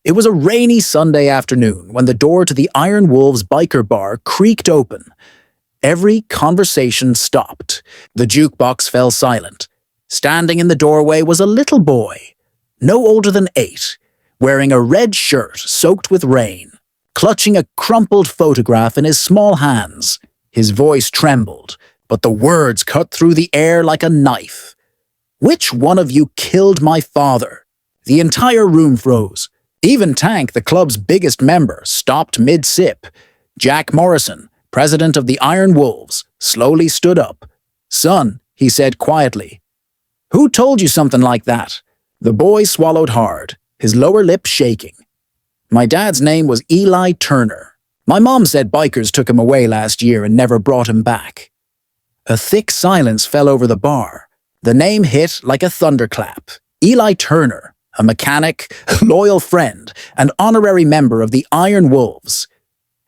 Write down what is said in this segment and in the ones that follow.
It was a rainy Sunday afternoon when the door to the Iron Wolves biker bar creaked open. Every conversation stopped. The jukebox fell silent. Standing in the doorway was a little boy, no older than 8, wearing a red shirt soaked with rain, clutching a crumpled photograph in his small hands. His voice trembled, but the words cut through the air like a knife. "Which one of you killed my father?" The entire room froze. Even Tank, the club's biggest member, stopped mid-sip. Jack Morrison, president of the Iron Wolves, slowly stood up. "Son," he said quietly, "who told you something like that?" The boy swallowed hard, his lower lip shaking. "My dad's name was Eli Turner. My mom said bikers took him away last year and never brought him back." A thick silence fell over the bar. The name hit like a thunderclap. Eli Turner, a mechanic, loyal friend, and honorary member of the Iron Wolves,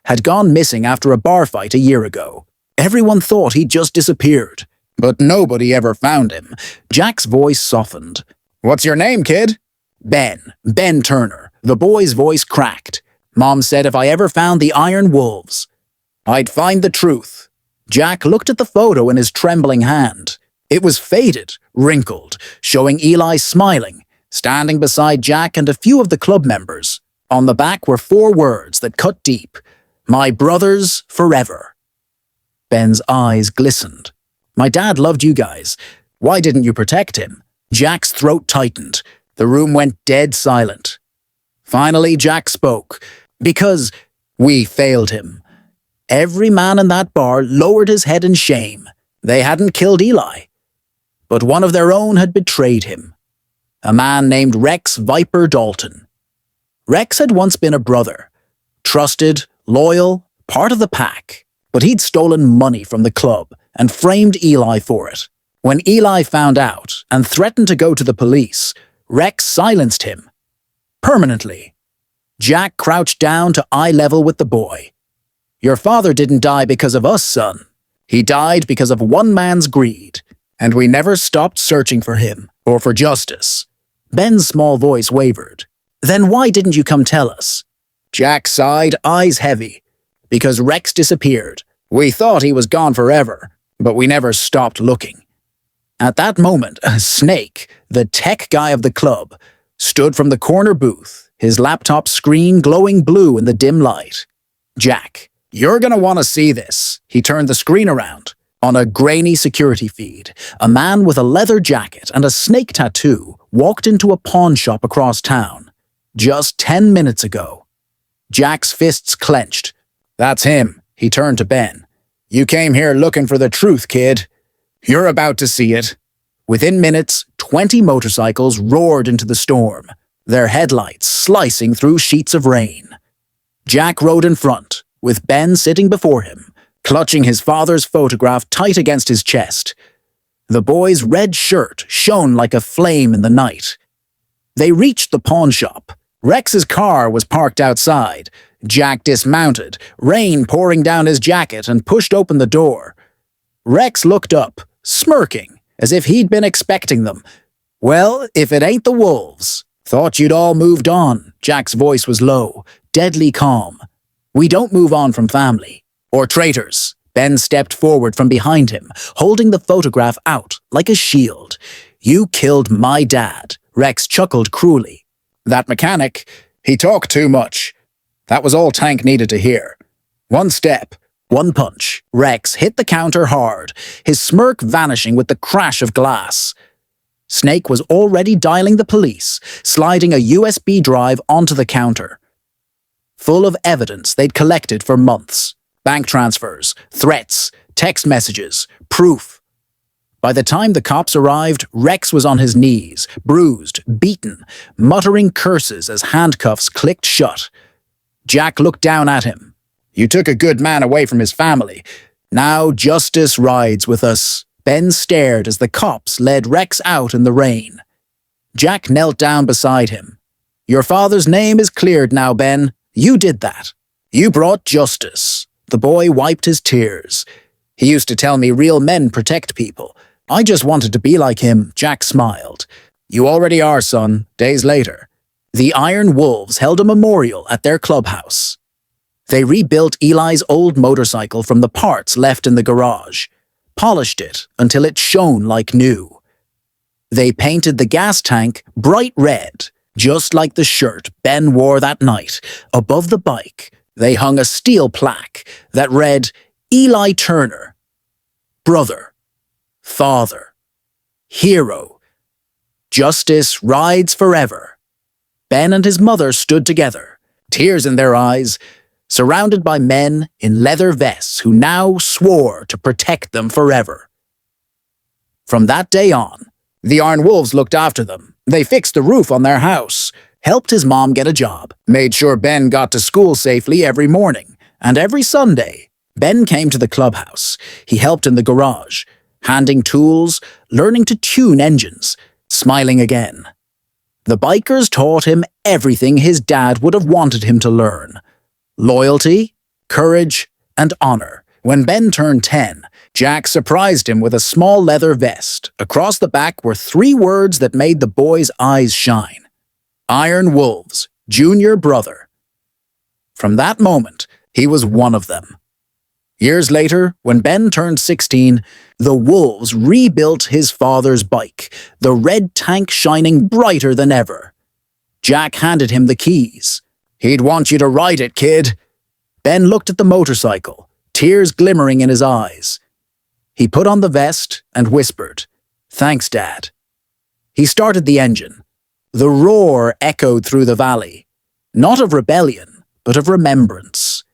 had gone missing after a bar fight a year ago. Everyone thought he'd just disappeared, but nobody ever found him. Jack's voice softened. "What's your name, kid?" Ben Turner." The boy's voice cracked. "Mom said if I ever found the Iron Wolves, I'd find the truth." Jack looked at the photo in his trembling hand. It was faded, wrinkled, showing Eli smiling, standing beside Jack and a few of the club members. On the back were 4 words that cut deep. "My brothers forever." Ben's eyes glistened. "My dad loved you guys. Why didn't you protect him?" Jack's throat tightened. The room went dead silent. Finally, Jack spoke. "Because we failed him." Every man in that bar lowered his head in shame. They hadn't killed Eli, but one of their own had betrayed him. A man named Rex Viper Dalton. Rex had once been a brother. Trusted, loyal, part of the pack. But he'd stolen money from the club and framed Eli for it. When Eli found out and threatened to go to the police, Rex silenced him. Permanently. Jack crouched down to eye level with the boy. "Your father didn't die because of us, son. He died because of one man's greed, and we never stopped searching for him or for justice." Ben's small voice wavered. "Then why didn't you come tell us?" Jack sighed, eyes heavy. "Because Rex disappeared. We thought he was gone forever, but we never stopped looking." At that moment, Snake, the tech guy of the club, stood from the corner booth, his laptop screen glowing blue in the dim light. "Jack, you're gonna want to see this." He turned the screen around. On a grainy security feed, a man with a leather jacket and a snake tattoo walked into a pawn shop across town. Just 10 minutes ago. Jack's fists clenched. "That's him." He turned to Ben. "You came here looking for the truth, kid. You're about to see it." Within minutes, 20 motorcycles roared into the storm, their headlights slicing through sheets of rain. Jack rode in front, with Ben sitting before him, clutching his father's photograph tight against his chest. The boy's red shirt shone like a flame in the night. They reached the pawn shop. Rex's car was parked outside. Jack dismounted, rain pouring down his jacket, and pushed open the door. Rex looked up, smirking, as if he'd been expecting them. "Well, if it ain't the Wolves. Thought you'd all moved on." Jack's voice was low, deadly calm. "We don't move on from family. Or traitors." Ben stepped forward from behind him, holding the photograph out like a shield. "You killed my dad." Rex chuckled cruelly. "That mechanic, he talked too much." That was all Tank needed to hear. One step, one punch. Rex hit the counter hard, his smirk vanishing with the crash of glass. Snake was already dialing the police, sliding a USB drive onto the counter. Full of evidence they'd collected for months. Bank transfers, threats, text messages, proof. By the time the cops arrived, Rex was on his knees, bruised, beaten, muttering curses as handcuffs clicked shut. Jack looked down at him. "You took a good man away from his family. Now justice rides with us." Ben stared as the cops led Rex out in the rain. Jack knelt down beside him. "Your father's name is cleared now, Ben. You did that. You brought justice." The boy wiped his tears. "He used to tell me real men protect people. I just wanted to be like him." Jack smiled. "You already are, son," days later. The Iron Wolves held a memorial at their clubhouse. They rebuilt Eli's old motorcycle from the parts left in the garage, polished it until it shone like new. They painted the gas tank bright red, just like the shirt Ben wore that night. Above the bike, they hung a steel plaque that read, Eli Turner, brother, father, hero, justice rides forever. Ben and his mother stood together, tears in their eyes, surrounded by men in leather vests who now swore to protect them forever. From that day on, the Iron Wolves looked after them. They fixed the roof on their house, helped his mom get a job, made sure Ben got to school safely every morning, and every Sunday, Ben came to the clubhouse. He helped in the garage, handing tools, learning to tune engines, smiling again. The bikers taught him everything his dad would have wanted him to learn. Loyalty, courage, and honor. When Ben turned 10, Jack surprised him with a small leather vest. Across the back were 3 words that made the boy's eyes shine. Iron Wolves, Junior Brother. From that moment, he was one of them. Years later, when Ben turned 16, the Wolves rebuilt his father's bike, the red tank shining brighter than ever. Jack handed him the keys. He'd want you to ride it, kid. Ben looked at the motorcycle, tears glimmering in his eyes. He put on the vest and whispered, "Thanks, Dad." He started the engine. The roar echoed through the valley, not of rebellion, but of remembrance.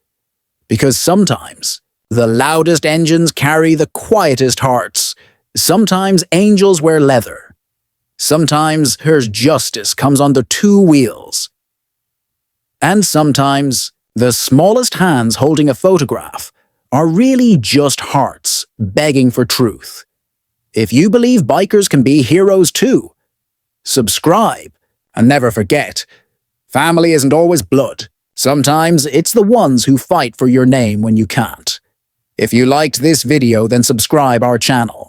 Because sometimes the loudest engines carry the quietest hearts. Sometimes angels wear leather. Sometimes her justice comes on the 2 wheels. And sometimes the smallest hands holding a photograph are really just hearts begging for truth. If you believe bikers can be heroes too, subscribe and never forget, family isn't always blood. Sometimes it's the ones who fight for your name when you can't. If you liked this video, then subscribe our channel.